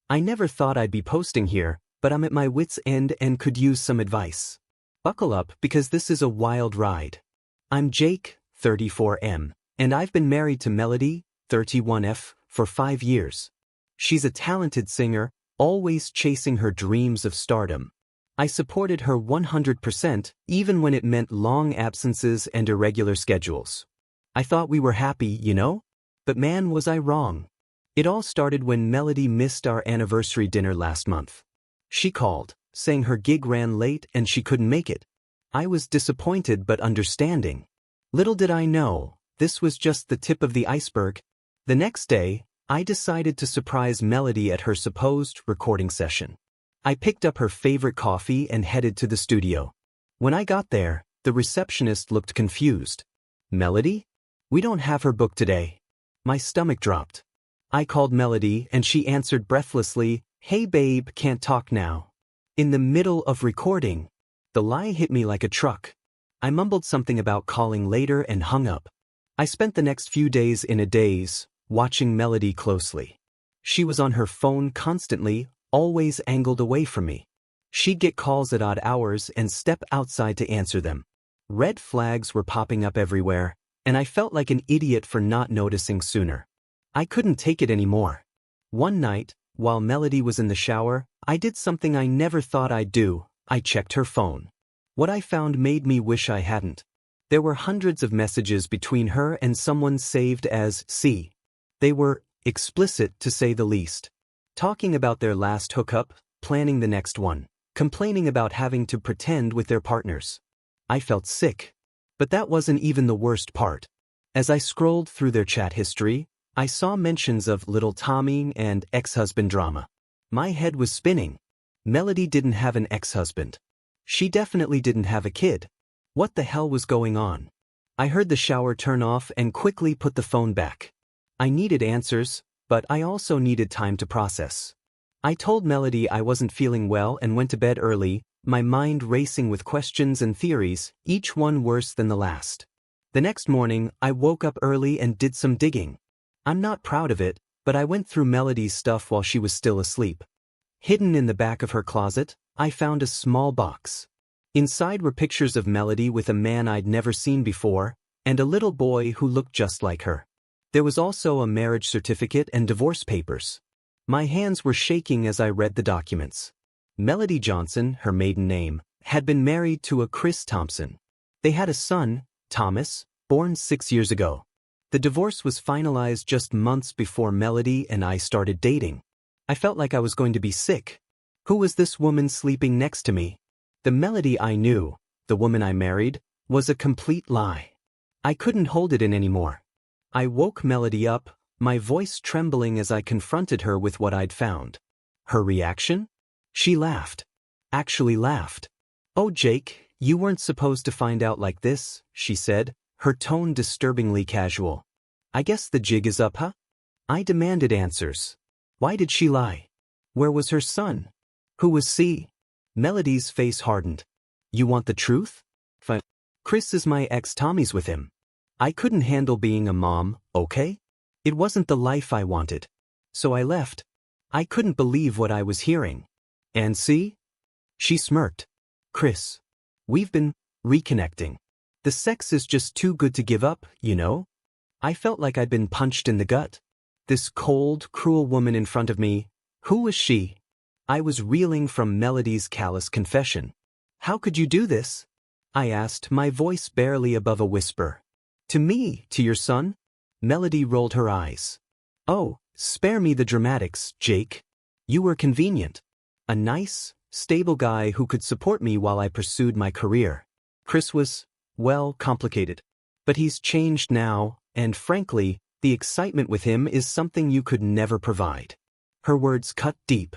I never thought I'd be posting here, but I'm at my wit's end and could use some advice. Buckle up because this is a wild ride. I'm Jake, 34M, and I've been married to Melody, 31F, for 5 years. She's a talented singer, always chasing her dreams of stardom. I supported her 100%, even when it meant long absences and irregular schedules. I thought we were happy, you know? But man, was I wrong. It all started when Melody missed our anniversary dinner last month. She called, saying her gig ran late and she couldn't make it. I was disappointed but understanding. Little did I know, this was just the tip of the iceberg. The next day, I decided to surprise Melody at her supposed recording session. I picked up her favorite coffee and headed to the studio. When I got there, the receptionist looked confused. Melody? We don't have her booked today. My stomach dropped. I called Melody and she answered breathlessly, "Hey babe, can't talk now." In the middle of recording. The lie hit me like a truck. I mumbled something about calling later and hung up. I spent the next few days in a daze, watching Melody closely. She was on her phone constantly, always angled away from me. She'd get calls at odd hours and step outside to answer them. Red flags were popping up everywhere, and I felt like an idiot for not noticing sooner. I couldn't take it anymore. One night, while Melody was in the shower, I did something I never thought I'd do. I checked her phone. What I found made me wish I hadn't. There were hundreds of messages between her and someone saved as C. They were explicit, to say the least. Talking about their last hookup, planning the next one, complaining about having to pretend with their partners. I felt sick. But that wasn't even the worst part. As I scrolled through their chat history, I saw mentions of little Tommy and ex-husband drama. My head was spinning. Melody didn't have an ex-husband. She definitely didn't have a kid. What the hell was going on? I heard the shower turn off and quickly put the phone back. I needed answers, but I also needed time to process. I told Melody I wasn't feeling well and went to bed early, my mind racing with questions and theories, each one worse than the last. The next morning, I woke up early and did some digging. I'm not proud of it, but I went through Melody's stuff while she was still asleep. Hidden in the back of her closet, I found a small box. Inside were pictures of Melody with a man I'd never seen before, and a little boy who looked just like her. There was also a marriage certificate and divorce papers. My hands were shaking as I read the documents. Melody Johnson, her maiden name, had been married to a Chris Thompson. They had a son, Thomas, born 6 years ago. The divorce was finalized just months before Melody and I started dating. I felt like I was going to be sick. Who was this woman sleeping next to me? The Melody I knew, the woman I married, was a complete lie. I couldn't hold it in anymore. I woke Melody up, my voice trembling as I confronted her with what I'd found. Her reaction? She laughed. Actually laughed. "Oh Jake, you weren't supposed to find out like this," she said, her tone disturbingly casual. "I guess the jig is up, huh?" I demanded answers. Why did she lie? Where was her son? Who was C? Melody's face hardened. "You want the truth?" "Fine. Chris is my ex. Tommy's with him. I couldn't handle being a mom, okay? It wasn't the life I wanted. So I left. I couldn't believe what I was hearing. And see?" She smirked. "Chris. We've been reconnecting. The sex is just too good to give up, you know?" I felt like I'd been punched in the gut. This cold, cruel woman in front of me, who was she? I was reeling from Melody's callous confession. "How could you do this?" I asked, my voice barely above a whisper. "To me, to your son?" Melody rolled her eyes. "Oh, spare me the dramatics, Jake. You were convenient. A nice, stable guy who could support me while I pursued my career. Chris was, well, complicated. But he's changed now, and frankly, the excitement with him is something you could never provide." Her words cut deep.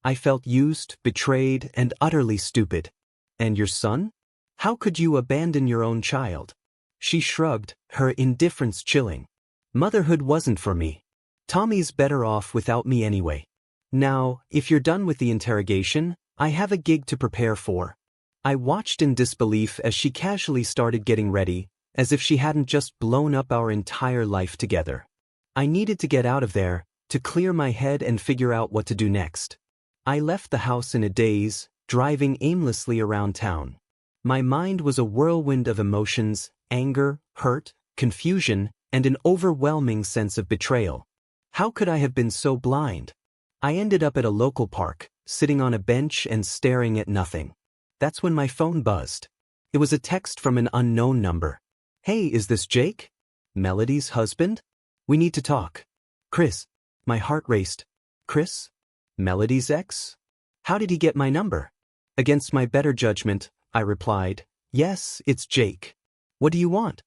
I felt used, betrayed, and utterly stupid. "And your son? How could you abandon your own child?" She shrugged, her indifference chilling. "Motherhood wasn't for me. Tommy's better off without me anyway. Now, if you're done with the interrogation, I have a gig to prepare for." I watched in disbelief as she casually started getting ready, as if she hadn't just blown up our entire life together. I needed to get out of there, to clear my head and figure out what to do next. I left the house in a daze, driving aimlessly around town. My mind was a whirlwind of emotions, anger, hurt, confusion, and an overwhelming sense of betrayal. How could I have been so blind? I ended up at a local park, sitting on a bench and staring at nothing. That's when my phone buzzed. It was a text from an unknown number. "Hey, is this Jake? Melody's husband? We need to talk." "Chris." My heart raced. "Chris? Melody's ex? How did he get my number?" Against my better judgment, I replied, "Yes, it's Jake. What do you want?"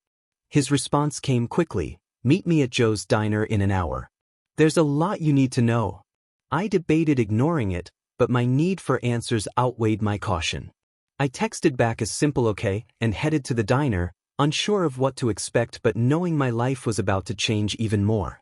His response came quickly. "Meet me at Joe's diner in an hour. There's a lot you need to know." I debated ignoring it, but my need for answers outweighed my caution. I texted back a simple okay and headed to the diner, unsure of what to expect but knowing my life was about to change even more.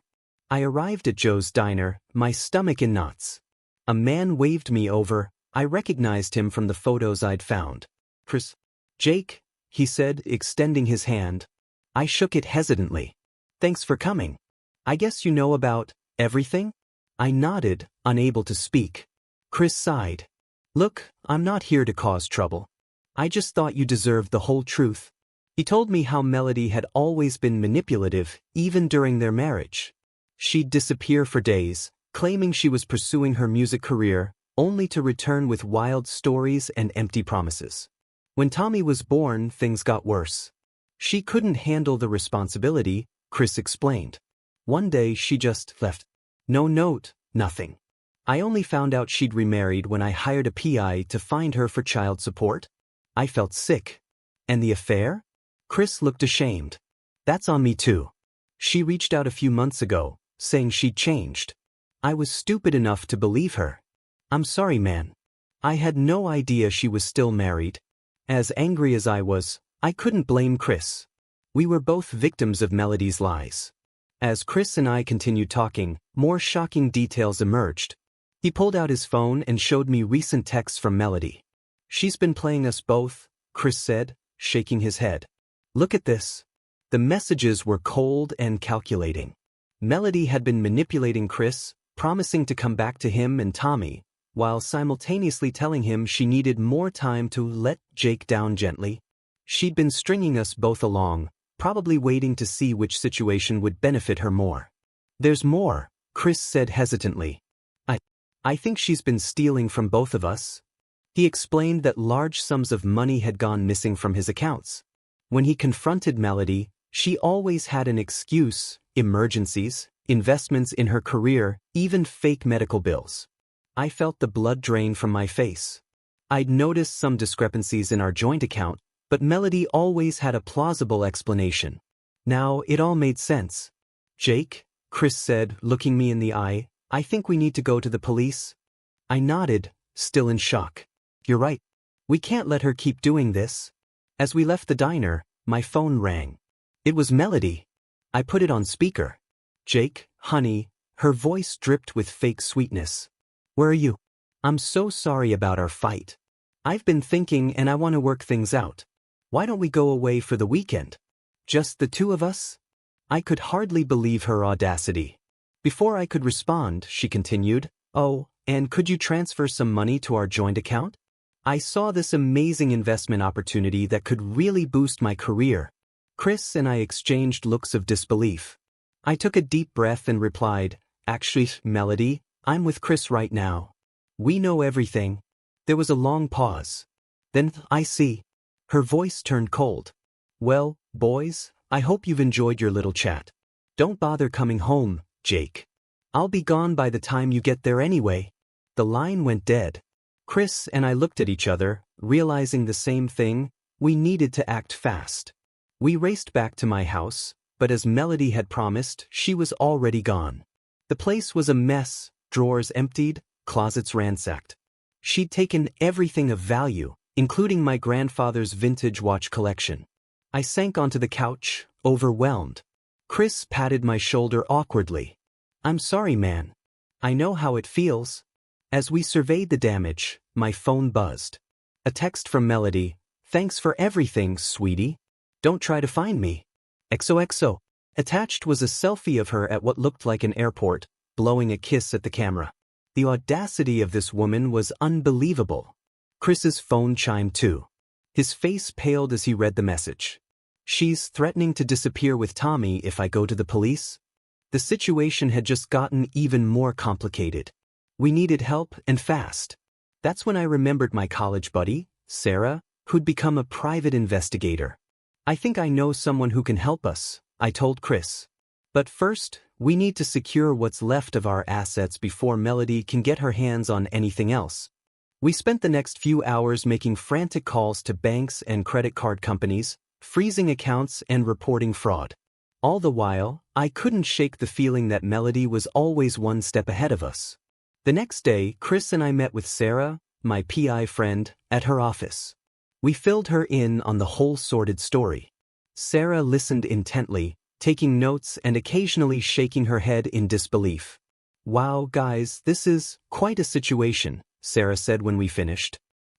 I arrived at Joe's diner, my stomach in knots. A man waved me over. I recognized him from the photos I'd found. "Chris." "Jake," he said, extending his hand. I shook it hesitantly. "Thanks for coming. I guess you know about everything?" I nodded, unable to speak. Chris sighed. "Look, I'm not here to cause trouble. I just thought you deserved the whole truth." He told me how Melody had always been manipulative, even during their marriage. She'd disappear for days, claiming she was pursuing her music career, only to return with wild stories and empty promises. When Tommy was born, things got worse. She couldn't handle the responsibility, Chris explained. One day she just left. No note, nothing. I only found out she'd remarried when I hired a PI to find her for child support. I felt sick. "And the affair?" Chris looked ashamed. "That's on me too. She reached out a few months ago, saying she'd changed. I was stupid enough to believe her. I'm sorry, man. I had no idea she was still married." As angry as I was, I couldn't blame Chris. We were both victims of Melody's lies. As Chris and I continued talking, more shocking details emerged. He pulled out his phone and showed me recent texts from Melody. "She's been playing us both," Chris said, shaking his head. "Look at this." The messages were cold and calculating. Melody had been manipulating Chris, promising to come back to him and Tommy, while simultaneously telling him she needed more time to let Jake down gently. She'd been stringing us both along, probably waiting to see which situation would benefit her more. "There's more," Chris said hesitantly. I think she's been stealing from both of us." He explained that large sums of money had gone missing from his accounts. When he confronted Melody, she always had an excuse: emergencies, investments in her career, even fake medical bills. I felt the blood drain from my face. I'd noticed some discrepancies in our joint account, but Melody always had a plausible explanation. Now it all made sense. "Jake," Chris said, looking me in the eye, "I think we need to go to the police." I nodded, still in shock. "You're right. We can't let her keep doing this." As we left the diner, my phone rang. It was Melody. I put it on speaker. "Jake, honey," her voice dripped with fake sweetness. "Where are you? I'm so sorry about our fight. I've been thinking and I want to work things out. Why don't we go away for the weekend? Just the two of us?" I could hardly believe her audacity. Before I could respond, she continued, "Oh, and could you transfer some money to our joint account? I saw this amazing investment opportunity that could really boost my career." Chris and I exchanged looks of disbelief. I took a deep breath and replied, "Actually, Melody, I'm with Chris right now. We know everything." There was a long pause. Then, "I see." Her voice turned cold. "Well, boys, I hope you've enjoyed your little chat. Don't bother coming home, Jake. I'll be gone by the time you get there anyway." The line went dead. Chris and I looked at each other, realizing the same thing: we needed to act fast. We raced back to my house, but as Melody had promised, she was already gone. The place was a mess, drawers emptied, closets ransacked. She'd taken everything of value, including my grandfather's vintage watch collection. I sank onto the couch, overwhelmed. Chris patted my shoulder awkwardly. "I'm sorry, man. I know how it feels." As we surveyed the damage, my phone buzzed. A text from Melody: "Thanks for everything, sweetie. Don't try to find me. XOXO. Attached was a selfie of her at what looked like an airport, blowing a kiss at the camera. The audacity of this woman was unbelievable. Chris's phone chimed too. His face paled as he read the message. She's threatening to disappear with Tommy if I go to the police? The situation had just gotten even more complicated. We needed help, and fast. That's when I remembered my college buddy, Sarah, who'd become a private investigator. I think I know someone who can help us, I told Chris. But first, we need to secure what's left of our assets before Melody can get her hands on anything else. We spent the next few hours making frantic calls to banks and credit card companies, freezing accounts and reporting fraud. All the while, I couldn't shake the feeling that Melody was always one step ahead of us. The next day, Chris and I met with Sarah, my PI friend, at her office. We filled her in on the whole sordid story. Sarah listened intently, taking notes and occasionally shaking her head in disbelief. "Wow, guys, this is quite a situation," Sarah said when we finished.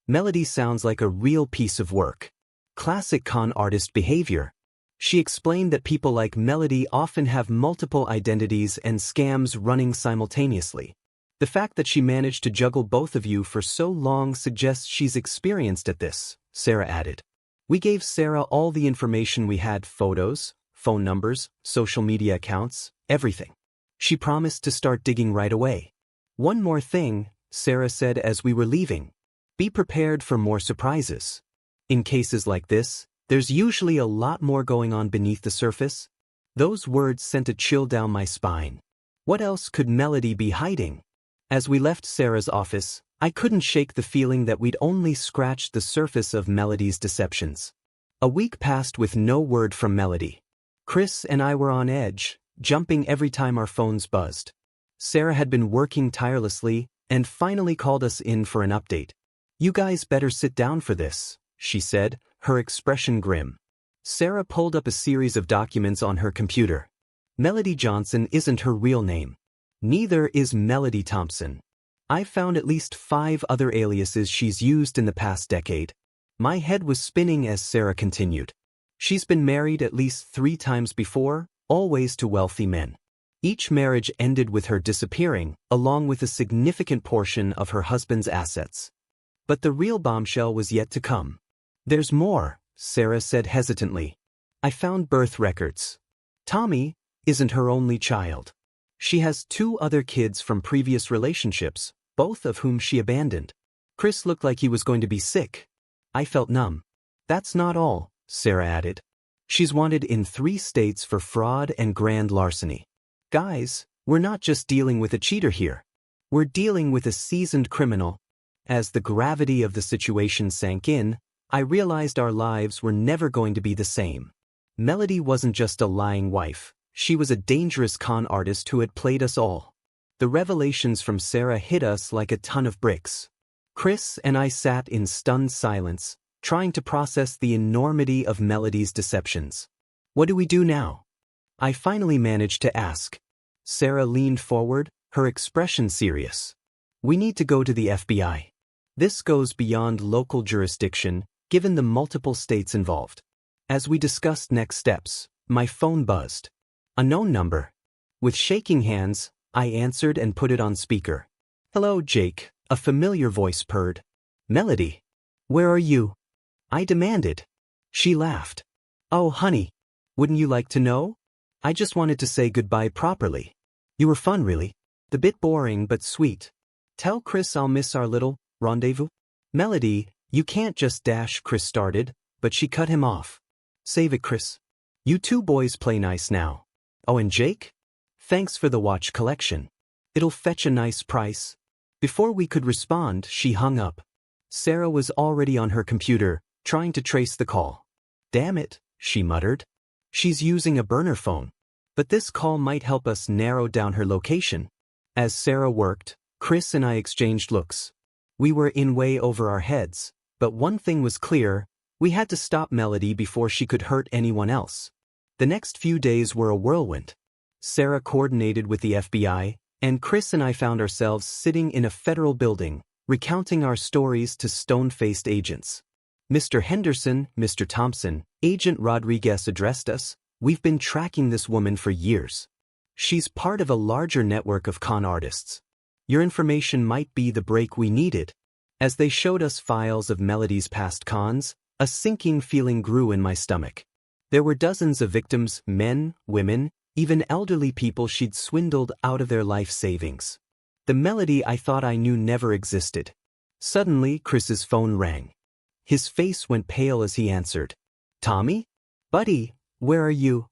"Melody sounds like a real piece of work. Classic con artist behavior." She explained that people like Melody often have multiple identities and scams running simultaneously. The fact that she managed to juggle both of you for so long suggests she's experienced at this, Sarah added. We gave Sarah all the information we had: photos, phone numbers, social media accounts, everything. She promised to start digging right away. "One more thing," Sarah said as we were leaving. "Be prepared for more surprises. In cases like this, there's usually a lot more going on beneath the surface." Those words sent a chill down my spine. What else could Melody be hiding? As we left Sarah's office, I couldn't shake the feeling that we'd only scratched the surface of Melody's deceptions. A week passed with no word from Melody. Chris and I were on edge, jumping every time our phones buzzed. Sarah had been working tirelessly and finally called us in for an update. "You guys better sit down for this," she said, her expression grim. Sarah pulled up a series of documents on her computer. Melody Johnson isn't her real name. Neither is Melody Thompson. I found at least 5 other aliases she's used in the past decade. My head was spinning as Sarah continued. She's been married at least 3 times before, always to wealthy men. Each marriage ended with her disappearing, along with a significant portion of her husband's assets. But the real bombshell was yet to come. "There's more," Sarah said hesitantly. "I found birth records. Tommy isn't her only child. She has 2 other kids from previous relationships, both of whom she abandoned." Chris looked like he was going to be sick. I felt numb. "That's not all," Sarah added. "She's wanted in 3 states for fraud and grand larceny. Guys, we're not just dealing with a cheater here. We're dealing with a seasoned criminal." As the gravity of the situation sank in, I realized our lives were never going to be the same. Melody wasn't just a lying wife. She was a dangerous con artist who had played us all. The revelations from Sarah hit us like a ton of bricks. Chris and I sat in stunned silence, trying to process the enormity of Melody's deceptions. "What do we do now?" I finally managed to ask. Sarah leaned forward, her expression serious. "We need to go to the FBI. This goes beyond local jurisdiction, given the multiple states involved." As we discussed next steps, my phone buzzed. A known number. With shaking hands, I answered and put it on speaker. "Hello, Jake," a familiar voice purred. "Melody, where are you?" I demanded. She laughed. "Oh, honey, wouldn't you like to know? I just wanted to say goodbye properly. You were fun, really. A bit boring but sweet. Tell Chris I'll miss our little rendezvous." "Melody, you can't just dash," Chris started, but she cut him off. "Save it, Chris. You 2 boys play nice now. Oh, and Jake? Thanks for the watch collection. It'll fetch a nice price." Before we could respond, she hung up. Sarah was already on her computer, trying to trace the call. "Damn it," she muttered. "She's using a burner phone. But this call might help us narrow down her location." As Sarah worked, Chris and I exchanged looks. We were in way over our heads, but one thing was clear: we had to stop Melody before she could hurt anyone else. The next few days were a whirlwind. Sarah coordinated with the FBI, and Chris and I found ourselves sitting in a federal building, recounting our stories to stone-faced agents. "Mr. Henderson, Mr. Thompson," Agent Rodriguez addressed us, "we've been tracking this woman for years. She's part of a larger network of con artists. Your information might be the break we needed. As they showed us files of Melody's past cons, a sinking feeling grew in my stomach. There were dozens of victims, men, women, even elderly people she'd swindled out of their life savings. The Melody I thought I knew never existed. Suddenly, Chris's phone rang. His face went pale as he answered. Tommy? Buddy, where are you?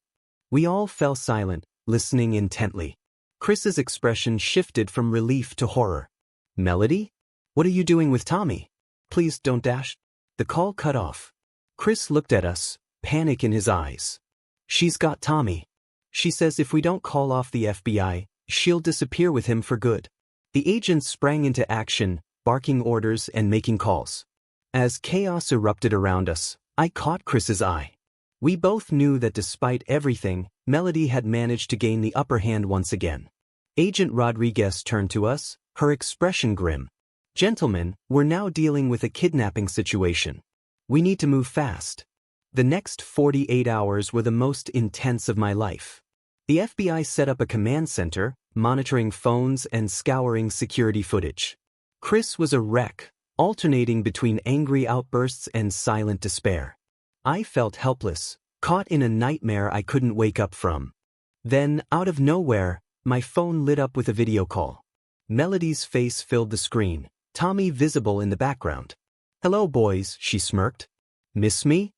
We all fell silent, listening intently. Chris's expression shifted from relief to horror. Melody? What are you doing with Tommy? Please don't dash. The call cut off. Chris looked at us, panic in his eyes. She's got Tommy. She says if we don't call off the FBI, she'll disappear with him for good. The agents sprang into action, barking orders and making calls. As chaos erupted around us, I caught Chris's eye. We both knew that despite everything, Melody had managed to gain the upper hand once again. Agent Rodriguez turned to us, her expression grim. Gentlemen, we're now dealing with a kidnapping situation. We need to move fast. The next 48 hours were the most intense of my life. The FBI set up a command center, monitoring phones and scouring security footage. Chris was a wreck, alternating between angry outbursts and silent despair. I felt helpless, caught in a nightmare I couldn't wake up from. Then, out of nowhere, my phone lit up with a video call. Melody's face filled the screen, Tommy visible in the background. Hello boys, she smirked. Miss me?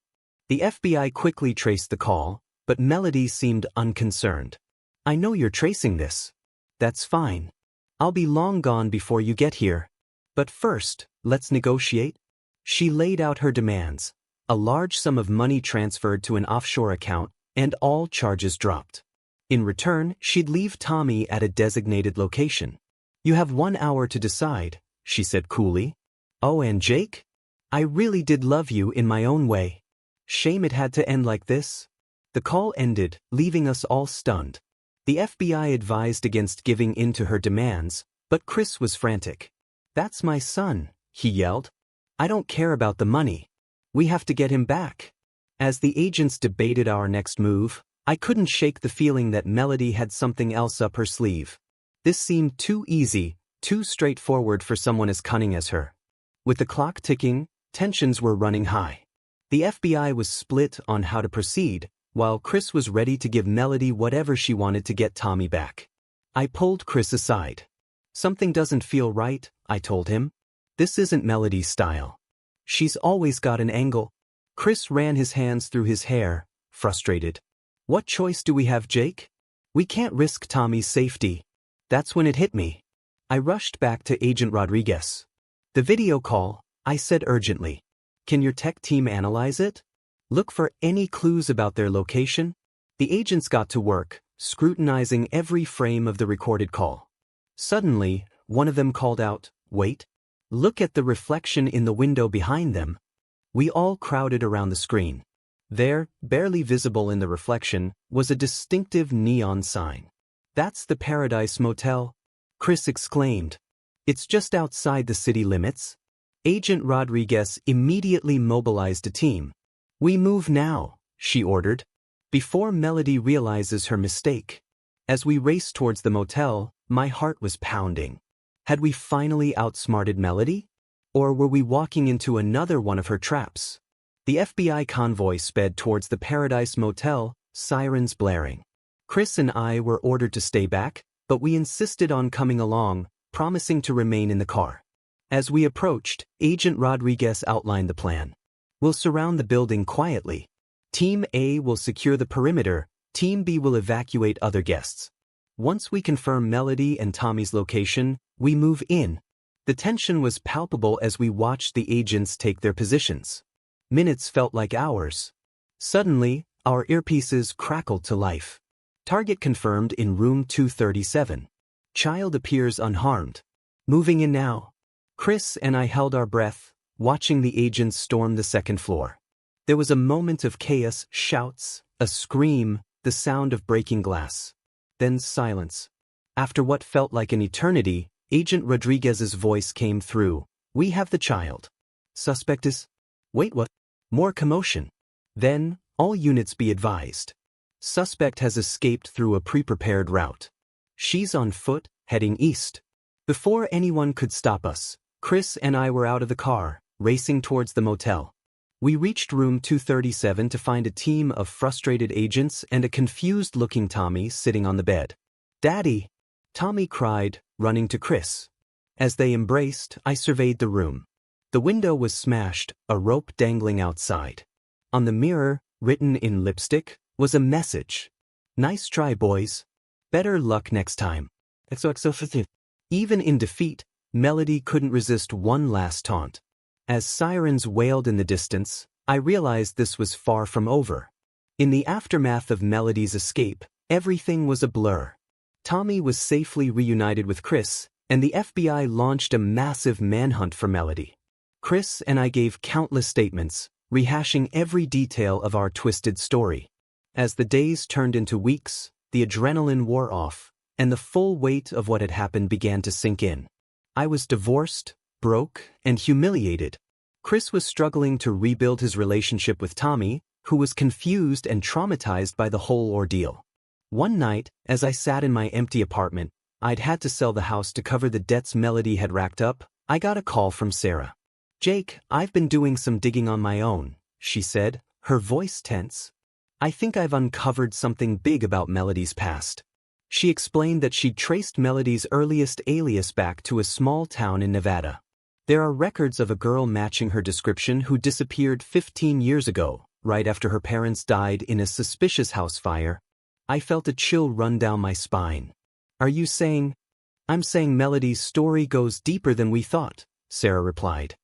The FBI quickly traced the call, but Melody seemed unconcerned. I know you're tracing this. That's fine. I'll be long gone before you get here. But first, let's negotiate. She laid out her demands. A large sum of money transferred to an offshore account, and all charges dropped. In return, she'd leave Tommy at a designated location. You have 1 hour to decide, she said coolly. Oh, and Jake? I really did love you in my own way. Shame it had to end like this. The call ended, leaving us all stunned. The FBI advised against giving in to her demands, but Chris was frantic. That's my son, he yelled. I don't care about the money. We have to get him back. As the agents debated our next move, I couldn't shake the feeling that Melody had something else up her sleeve. This seemed too easy, too straightforward for someone as cunning as her. With the clock ticking, tensions were running high. The FBI was split on how to proceed, while Chris was ready to give Melody whatever she wanted to get Tommy back. I pulled Chris aside. Something doesn't feel right, I told him. This isn't Melody's style. She's always got an angle. Chris ran his hands through his hair, frustrated. What choice do we have, Jake? We can't risk Tommy's safety. That's when it hit me. I rushed back to Agent Rodriguez. The video call, I said urgently. Can your tech team analyze it? Look for any clues about their location? The agents got to work, scrutinizing every frame of the recorded call. Suddenly, one of them called out, Wait. Look at the reflection in the window behind them. We all crowded around the screen. There, barely visible in the reflection, was a distinctive neon sign. That's the Paradise Motel, Chris exclaimed. It's just outside the city limits. Agent Rodriguez immediately mobilized a team. We move now, she ordered, before Melody realizes her mistake. As we raced towards the motel, my heart was pounding. Had we finally outsmarted Melody? Or were we walking into another one of her traps? The FBI convoy sped towards the Paradise Motel, sirens blaring. Chris and I were ordered to stay back, but we insisted on coming along, promising to remain in the car. As we approached, Agent Rodriguez outlined the plan. We'll surround the building quietly. Team A will secure the perimeter, Team B will evacuate other guests. Once we confirm Melody and Tommy's location, we move in. The tension was palpable as we watched the agents take their positions. Minutes felt like hours. Suddenly, our earpieces crackled to life. Target confirmed in room 237. Child appears unharmed. Moving in now. Chris and I held our breath, watching the agents storm the second floor. There was a moment of chaos, shouts, a scream, the sound of breaking glass. Then silence. After what felt like an eternity, Agent Rodriguez's voice came through. We have the child. Suspect is... Wait, what? More commotion. Then, all units be advised. Suspect has escaped through a pre-prepared route. She's on foot, heading east. Before anyone could stop us, Chris and I were out of the car, racing towards the motel. We reached room 237 to find a team of frustrated agents and a confused-looking Tommy sitting on the bed. "Daddy!" Tommy cried, running to Chris. As they embraced, I surveyed the room. The window was smashed, a rope dangling outside. On the mirror, written in lipstick, was a message. "Nice try, boys. Better luck next time." Even in defeat, Melody couldn't resist one last taunt. As sirens wailed in the distance, I realized this was far from over. In the aftermath of Melody's escape, everything was a blur. Tommy was safely reunited with Chris, and the FBI launched a massive manhunt for Melody. Chris and I gave countless statements, rehashing every detail of our twisted story. As the days turned into weeks, the adrenaline wore off, and the full weight of what had happened began to sink in. I was divorced, broke, and humiliated. Chris was struggling to rebuild his relationship with Tommy, who was confused and traumatized by the whole ordeal. One night, as I sat in my empty apartment, I'd had to sell the house to cover the debts Melody had racked up, I got a call from Sarah. "Jake, I've been doing some digging on my own," she said, her voice tense. "I think I've uncovered something big about Melody's past." She explained that she'd traced Melody's earliest alias back to a small town in Nevada. There are records of a girl matching her description who disappeared 15 years ago, right after her parents died in a suspicious house fire. I felt a chill run down my spine. "Are you saying?" "I'm saying Melody's story goes deeper than we thought," Sarah replied.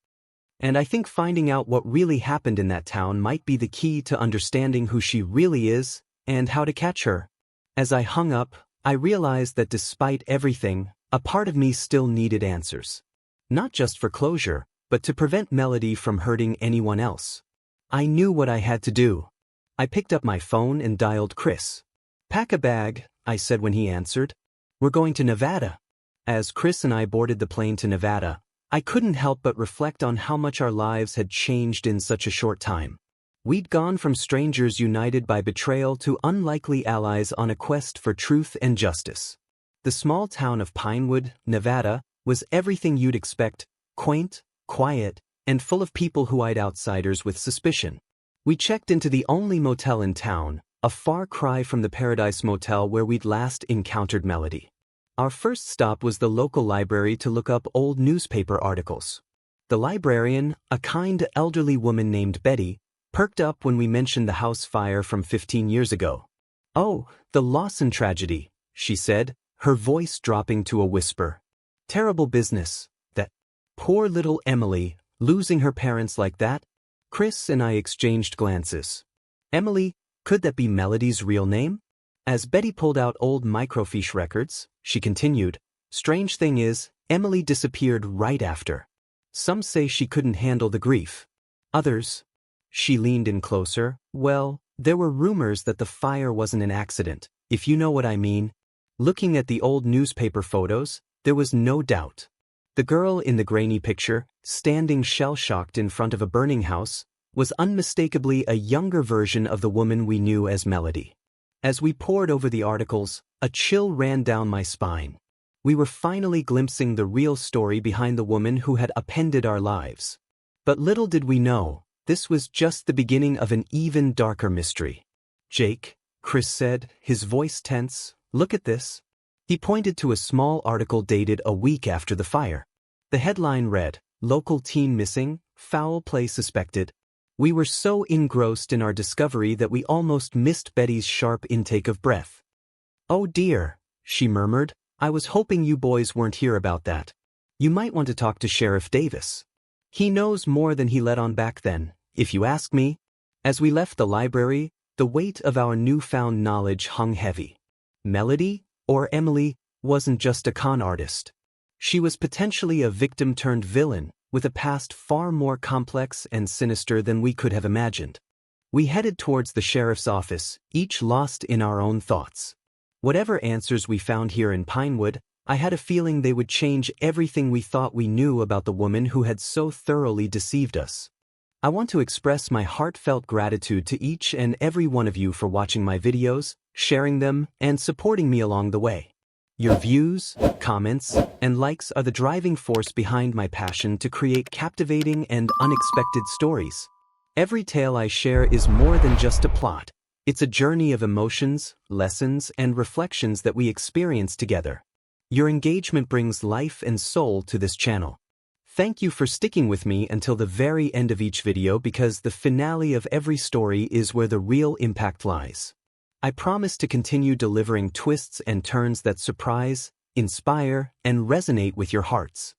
"And I think finding out what really happened in that town might be the key to understanding who she really is and how to catch her." As I hung up, I realized that despite everything, a part of me still needed answers. Not just for closure, but to prevent Melody from hurting anyone else. I knew what I had to do. I picked up my phone and dialed Chris. "Pack a bag," I said when he answered. "We're going to Nevada." As Chris and I boarded the plane to Nevada, I couldn't help but reflect on how much our lives had changed in such a short time. We'd gone from strangers united by betrayal to unlikely allies on a quest for truth and justice. The small town of Pinewood, Nevada, was everything you'd expect: quaint, quiet, and full of people who eyed outsiders with suspicion. We checked into the only motel in town, a far cry from the Paradise Motel where we'd last encountered Melody. Our first stop was the local library to look up old newspaper articles. The librarian, a kind elderly woman named Betty, perked up when we mentioned the house fire from 15 years ago. "Oh, the Lawson tragedy," she said, her voice dropping to a whisper. "Terrible business, that. Poor little Emily, losing her parents like that." Chris and I exchanged glances. "Emily, could that be Melody's real name?" As Betty pulled out old microfiche records, she continued, "Strange thing is, Emily disappeared right after. Some say she couldn't handle the grief. Others..." She leaned in closer. "Well, there were rumors that the fire wasn't an accident, if you know what I mean." Looking at the old newspaper photos, there was no doubt. The girl in the grainy picture, standing shell-shocked in front of a burning house, was unmistakably a younger version of the woman we knew as Melody. As we pored over the articles, a chill ran down my spine. We were finally glimpsing the real story behind the woman who had upended our lives. But little did we know, this was just the beginning of an even darker mystery. "Jake," Chris said, his voice tense, "look at this." He pointed to a small article dated a week after the fire. The headline read, "Local teen missing, foul play suspected." We were so engrossed in our discovery that we almost missed Betty's sharp intake of breath. "Oh dear," she murmured, "I was hoping you boys weren't here about that. You might want to talk to Sheriff Davis. He knows more than he let on back then, if you ask me." As we left the library, the weight of our newfound knowledge hung heavy. Melody, or Emily, wasn't just a con artist. She was potentially a victim-turned-villain, with a past far more complex and sinister than we could have imagined. We headed towards the sheriff's office, each lost in our own thoughts. Whatever answers we found here in Pinewood, I had a feeling they would change everything we thought we knew about the woman who had so thoroughly deceived us. I want to express my heartfelt gratitude to each and every one of you for watching my videos, sharing them, and supporting me along the way. Your views, comments, and likes are the driving force behind my passion to create captivating and unexpected stories. Every tale I share is more than just a plot. It's a journey of emotions, lessons, and reflections that we experience together. Your engagement brings life and soul to this channel. Thank you for sticking with me until the very end of each video because the finale of every story is where the real impact lies. I promise to continue delivering twists and turns that surprise, inspire, and resonate with your hearts.